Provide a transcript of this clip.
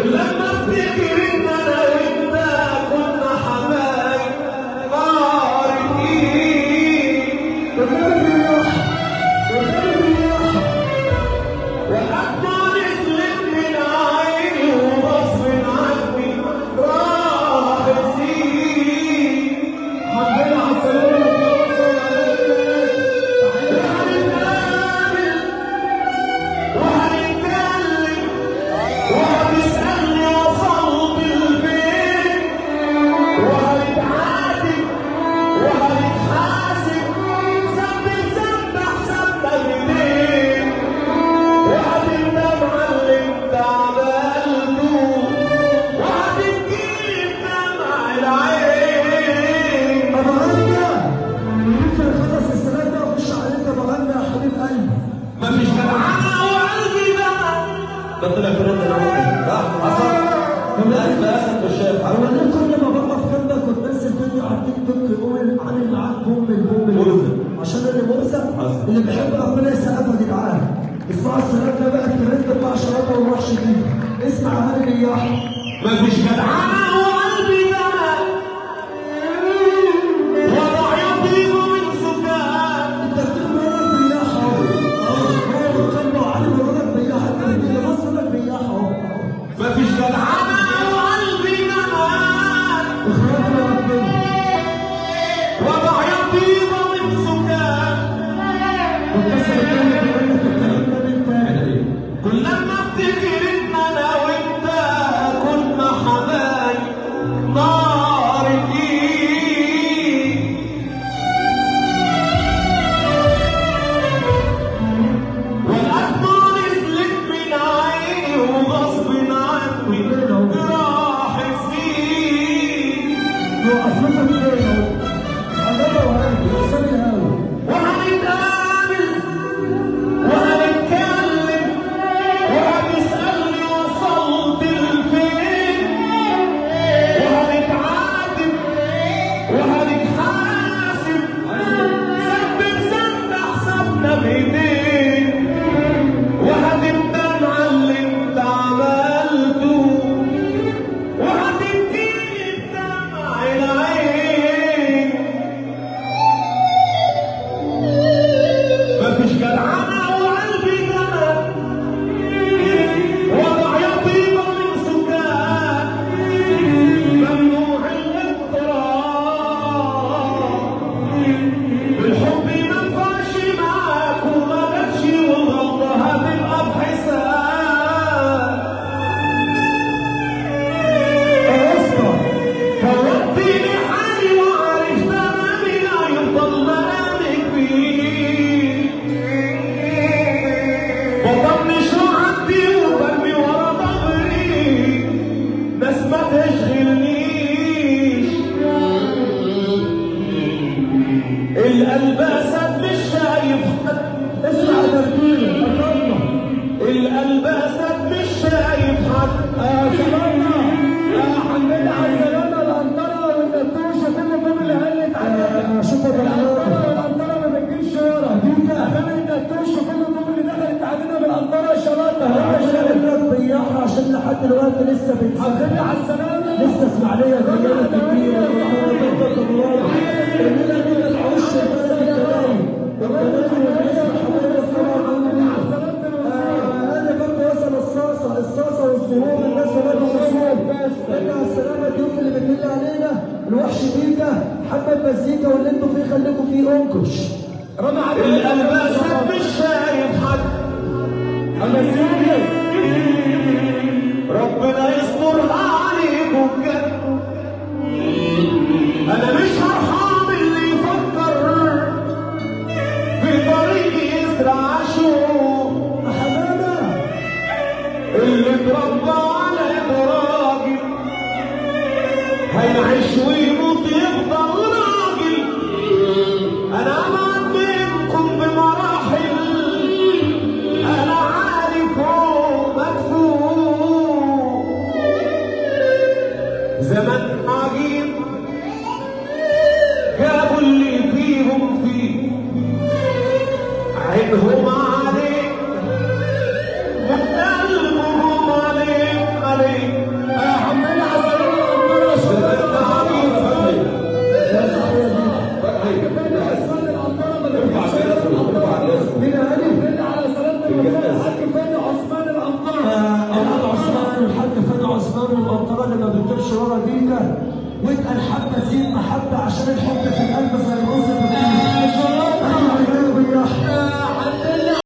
لما افتكر ان انا وانت كنا حبايب نار ايد وقتنا نزلت من عيني وغصب عني راح تزيد. حبينا على السلامة وهنتكلم وهتسألني وصلت البيت وهنتعاتب وهنتحاسب ذنب بذنب حسابنا بإيدين وهتندم على اللي انت عملته وهتبكيلي بدمع العين. أبو غنى يمكن نخلص السنة ده وأخش عليك يا أبو غنى يا حبيب قلبي. مفيش جدعنة وقلبي دمع. ده طلع ترد العمر راح حصل قلب اسد والشاف هو أنا كل ما بقف جنبك وتنزل فيديو على التيك توك يقوم عامل معاك بوم البوم عشان اللي مرزق اللي بيحب ربنا يسقف يا جدعان. اسمعوا السلام ده بقى الترند بتاع شرابه والوحش دي. اسمع هاني رياح. مفيش جدعنة وقلبي دمع وضع يطيب من سكان. انت بتقول مرات رياح اهو. هو بيتكلم علي مرات رياح انت اللي مصر لك رياح اهو. مفيش جدعنة وقلبي دمع اخواتنا ربنا. وضع يطيب من سكان. وكسر الدنيا بيقول لك الكلام ده من تاني. كل لما افتكر ان انا وانت كنا حبايب نار الايد والقطمة نزلت من عيني وغصب عني راح تزيد. يوقف لكم ايه اهو. عجبه وهادي وحسام الهاوي. وهنتقابل وهنتكلم وهتسألني وصلت لفين وهنتعاتب وهنتحاسب ذنب بذنب حسابنا بإيدين وهتندم على اللي انت عملته وهتبكيلي بدمع العين. مفيش جدعنة وقلبي دمع وضع يطيب من سكان. ممنوع الاقتراب بالحب منفعش معاك وما جاتش والغلطة هتبقى بحساب. اسمع فوضتني حالي وعرفت امامي لا يفضل منامك بيه. بطنش وعدي وبرمي ورا ظهري ناس ما تشغلنيش. القلب اسد مش شايف حد. اسمع يا تركيب الله. القلب اسد مش شايف حد. شبابنا حمدنا على السلامة الأنطرة والنتوشة كل دول اللي هلت علينا. شوفوا بالأنطرة والأنطرة ما بتجيش ورا. ديكا أمام النتوشة كل دول اللي دخلت علينا بالأنطرة يا شبابنا. عشان لك بياحة عشان لحد دلوقتي لسه بتسمع. حمدنا على السلامة. لسه اسماعيلية زينا كتير. الليلة دي العش البلد الكلام. والكلام والاسم حبايب الصلاة أنا برضه وصل الصاصة والزهور الناس ولادهم الصوم. احنا على السلامة الضيوف اللي بتقل علينا الوحش بيكا حبة مزيكا واللي انتوا فيه خليكوا فيه انكش. رمى علينا القلب اسد مش شايف حد. المزيكا ربنا يسترها عليكم بجد. انا مش هرحم اللي يفكر في طريق يزرع شوق. حمامة اللي اتربى على راجل هيعيش ويموت يفضل راجل. انا ابعد منكم بمراحل انا عارف مكفوف. زمن عجيب جابوا اللي فيهم فيه عينهم عليك وقلبهم عليك عليك. الحاج فادي عثمان الأنطرة. اولاد عثمان والحاج فادي عثمان والانطره اللي ما بتجيبش ورا ديكا، واتقل حبه زين محبه عشان الحب في القلب زي الرز